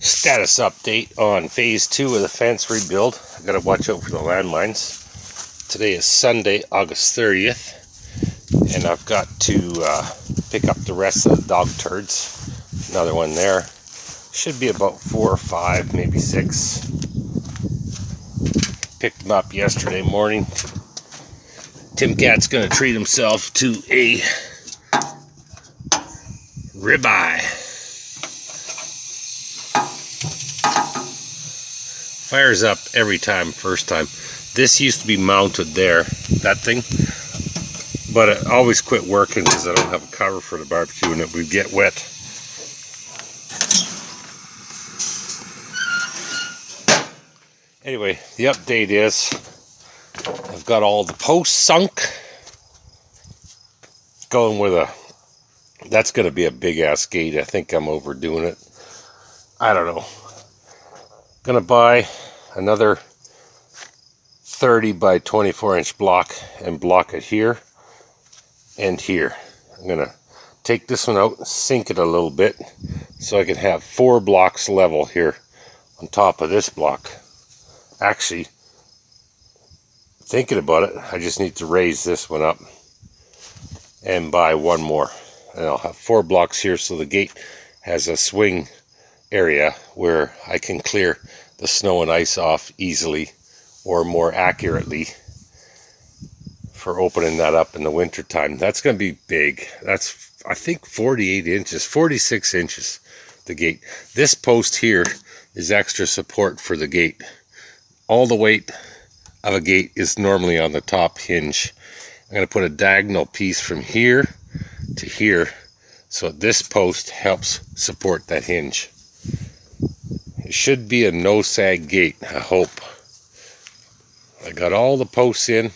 Status update on phase 2 of the fence rebuild. I gotta watch out for the landmines. Today is Sunday, August 30th, and I've got to pick up the rest of the dog turds. Another one there. Should be about 4 or 5, maybe 6. Picked them up yesterday morning. Tim Cat's gonna treat himself to a ribeye. Fires up every time, first time. This used to be mounted there, that thing, but it always quit working because I don't have a cover for the barbecue and it would get wet. Anyway, the update is I've got all the posts sunk. Going with that's going to be a big ass gate. I think I'm overdoing it. I don't know. Gonna buy another 30 by 24 inch block and block it here and here. I'm gonna take this one out and sink it a little bit so I can have 4 blocks level here on top of this block. Actually, thinking about it, I just need to raise this one up and buy one more, and I'll have 4 blocks here so the gate has a swing area where I can clear the snow and ice off easily or more accurately for opening that up in the winter time. That's going to be big. That's, I think, 48 inches, 46 inches, the gate. This post here is extra support for the gate. All the weight of a gate is normally on the top hinge. I'm going to put a diagonal piece from here to here so this post helps support that hinge. It should be a no-sag gate, I hope. I got all the posts in.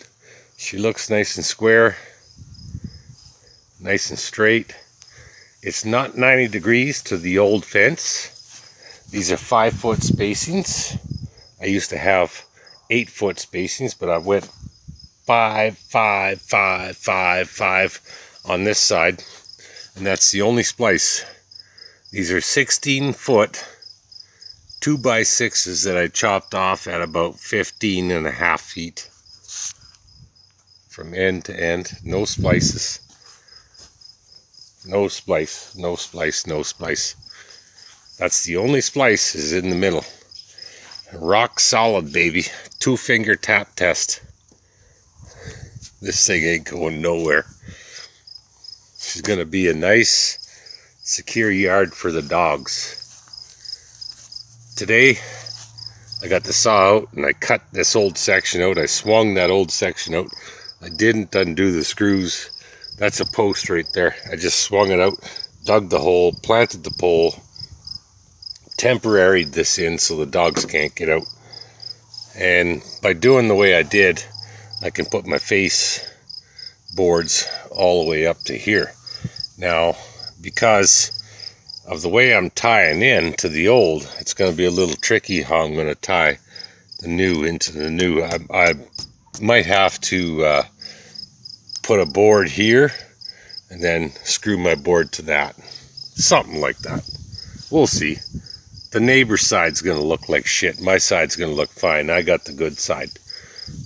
She looks nice and square, nice and straight. It's not 90 degrees to the old fence. These are 5-foot spacings. I used to have 8-foot spacings, but I went 5, 5, 5, 5, 5 on this side, and that's the only splice. These are 16-foot 2x6s that I chopped off at about 15.5 feet from end to end. No splices. No splice, no splice, no splice. That's the only splice is in the middle. Rock solid, baby. 2-finger tap test. This thing ain't going nowhere. She's gonna be a nice, secure yard for the dogs. Today, I got the saw out and I cut this old section out. I swung that old section out. I didn't undo the screws. That's a post right there. I just swung it out, dug the hole, planted the pole, temporaried this in so the dogs can't get out. And by doing the way I did, I can put my face boards all the way up to here. Now, because of the way I'm tying in to the old, it's going to be a little tricky how I'm going to tie the new into the new. I might have to put a board here and then screw my board to that. Something like that. We'll see. The neighbor's side's going to look like shit. My side's going to look fine. I got the good side.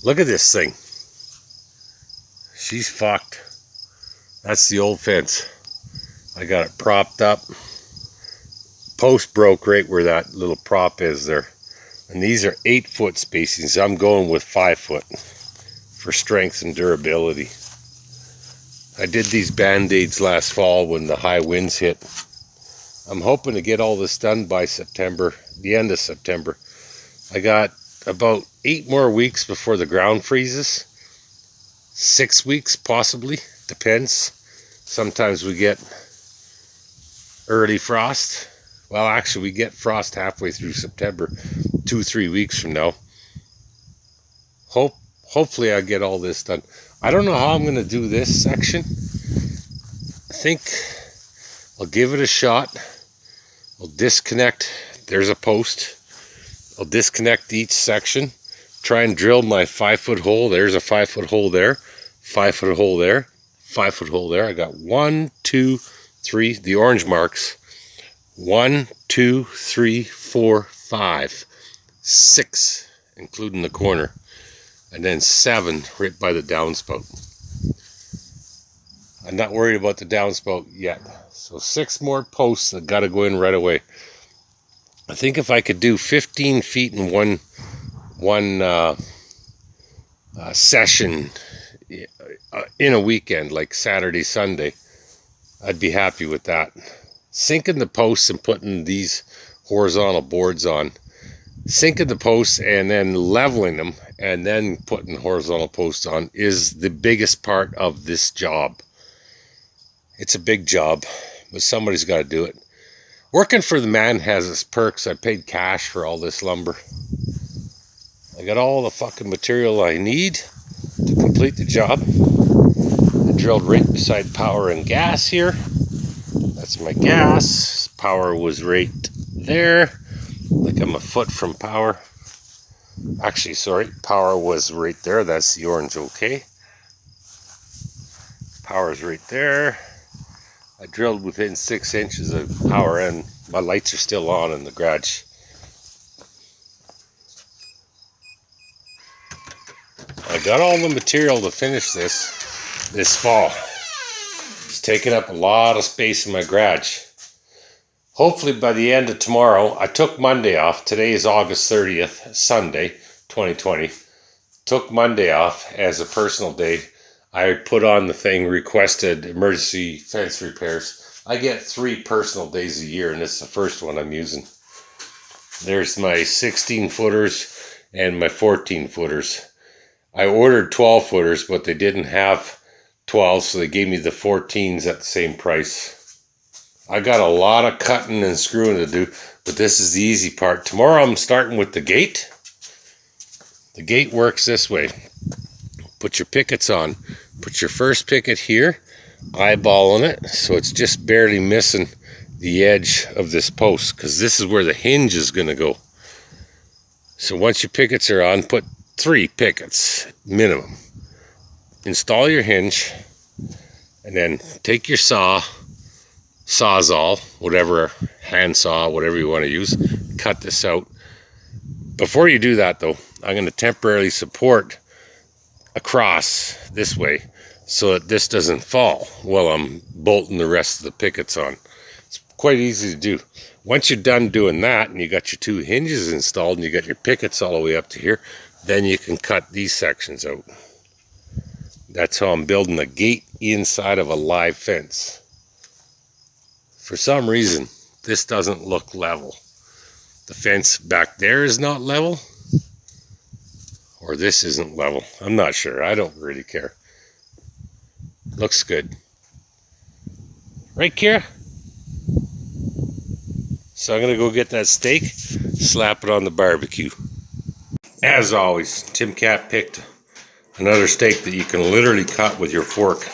Look at this thing. She's fucked. That's the old fence. I got it propped up. Post broke right where that little prop is there. And these are 8-foot spacings. I'm going with 5-foot for strength and durability. I did these band-aids last fall when the high winds hit. I'm hoping to get all this done by September, the end of September. I got about 8 more weeks before the ground freezes. 6 weeks possibly, depends. Sometimes we get early frost. Well, actually, we get frost halfway through September, 2-3 weeks from now. Hopefully I get all this done. I don't know how I'm going to do this section. I think I'll give it a shot. I'll disconnect. There's a post. I'll disconnect each section. Try and drill my 5-foot hole. There's a 5-foot hole there. 5-foot hole there. 5-foot hole there. I got 1, 2, 3. The orange marks. 1, 2, 3, 4, 5, 6, including the corner, and then 7 right by the downspout. I'm not worried about the downspout yet. So 6 more posts that got to go in right away. I think if I could do 15 feet in one session in a weekend, like Saturday, Sunday, I'd be happy with that. Sinking the posts and putting these horizontal boards on, sinking the posts and then leveling them and then putting horizontal posts on is the biggest part of this job. It's a big job, but somebody's got to do it. Working for the man has its perks. I paid cash for all this lumber. I got all the fucking material I need to complete the job. I drilled right beside power and gas here. That's my gas. Power was right there. Like I'm a foot from power. Actually, sorry, power was right there. That's the orange okay. Power's right there. I drilled within 6 inches of power and my lights are still on in the garage. I got all the material to finish this fall. It's taking up a lot of space in my garage. Hopefully by the end of tomorrow, I took Monday off. Today is August 30th, Sunday, 2020. Took Monday off as a personal day. I put on the thing, requested emergency fence repairs. I get 3 personal days a year, and this is the first one I'm using. There's my 16 footers and my 14 footers. I ordered 12 footers, but they didn't have 12, so they gave me the 14s at the same price. I got a lot of cutting and screwing to do, but this is the easy part. Tomorrow I'm starting with the gate. The gate works this way. Put your pickets on. Put your first picket here, eyeballing it, so it's just barely missing the edge of this post, because this is where the hinge is going to go. So once your pickets are on, put 3 pickets minimum. Install your hinge, and then take your sawzall, whatever, hand saw, whatever you want to use, cut this out. Before you do that though, I'm going to temporarily support across this way so that this doesn't fall while I'm bolting the rest of the pickets on. It's quite easy to do. Once you're done doing that and you got your 2 hinges installed and you got your pickets all the way up to here, then you can cut these sections out. That's how I'm building a gate inside of a live fence. For some reason, this doesn't look level. The fence back there is not level, or this isn't level. I'm not sure. I don't really care. Looks good. Right, Kira? So I'm going to go get that steak, slap it on the barbecue. As always, Tim Cat picked another steak that you can literally cut with your fork.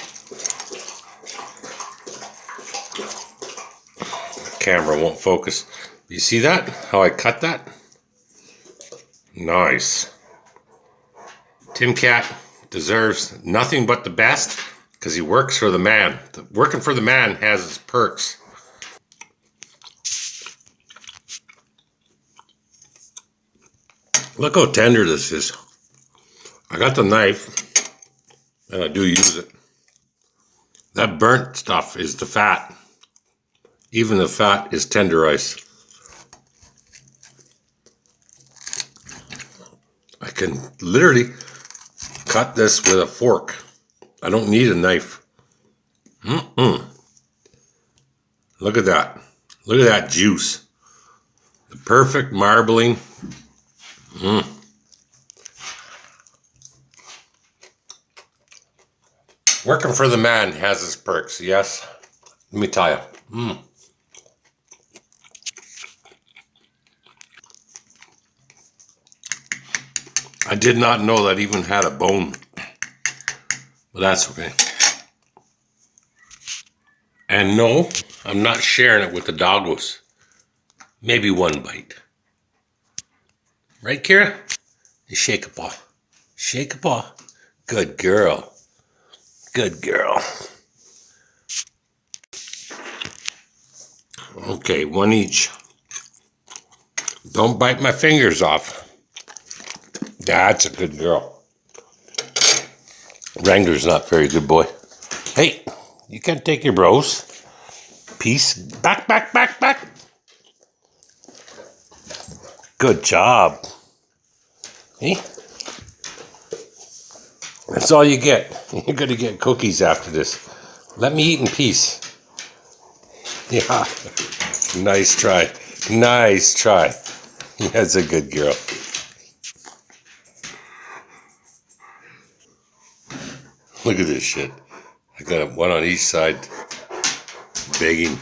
Camera won't focus. You see that? How I cut that? Nice. Tim Cat deserves nothing but the best because he works for the man. Working for the man has its perks. Look how tender this is. I got the knife and I do use it. That burnt stuff is the fat. Even the fat is tenderized. I can literally cut this with a fork. I don't need a knife. Look at that. Look at that juice. The perfect marbling. Working for the man has its perks, yes? Let me tell you. I did not know that even had a bone. But that's okay. And no, I'm not sharing it with the doggos. Maybe 1 bite. Right, Kira? You shake a paw. Shake a paw. Good girl. Good girl. Okay, 1 each. Don't bite my fingers off. That's a good girl. Wrangler's not very good boy. Hey, you can't take your bros. Peace. Back, back, back, back. Good job. Hey, that's all you get. You're going to get cookies after this. Let me eat in peace. Yeah. Nice try. Nice try. That's a good girl. Look at this shit. I got one on each side begging.